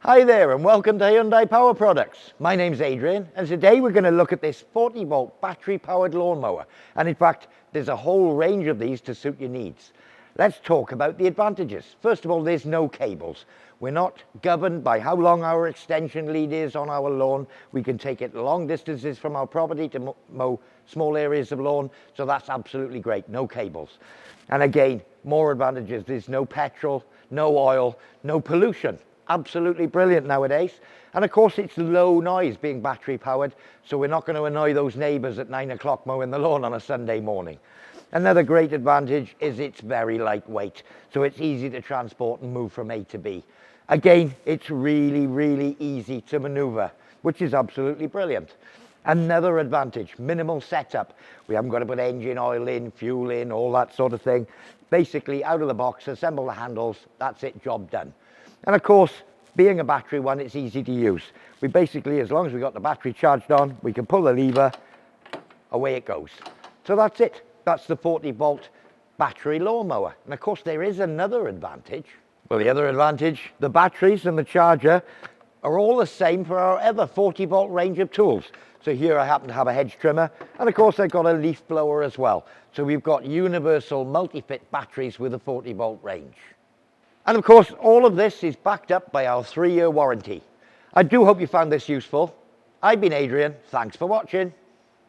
Hi there and welcome to Hyundai Power Products. My name's Adrian and today we're going to look at this 40 volt battery powered lawnmower, and in fact there's a whole range of these to suit your needs. Let's talk about the advantages. First of all, there's no cables. We're not governed by how long our extension lead is on our lawn. We can take it long distances from our property to mow small areas of lawn, so that's absolutely great, no cables. And again, more advantages, there's no petrol, no oil, no pollution. Absolutely brilliant nowadays. And of course it's low noise being battery powered, so we're not going to annoy those neighbours at 9 o'clock mowing the lawn on a Sunday morning. Another great advantage is it's very lightweight, so it's easy to transport and move from A to B. Again, it's really easy to maneuver, which is absolutely brilliant. Another advantage, minimal setup. We haven't got to put engine oil in, fuel in, all that sort of thing. Basically out of the box, assemble the handles, that's it, job done. And of course, being a battery one, it's easy to use. We basically, as long as we've got the battery charged on, we can pull the lever, away it goes. So that's it. That's the 40 volt battery lawnmower. And of course, there is another advantage. Well, the other advantage, the batteries and the charger are all the same for our other 40 volt range of tools. So here I happen to have a hedge trimmer, and of course I've got a leaf blower as well. So we've got universal multi-fit batteries with a 40 volt range. And of course, all of this is backed up by our 3-year warranty. I do hope you found this useful. I've been Adrian, thanks for watching.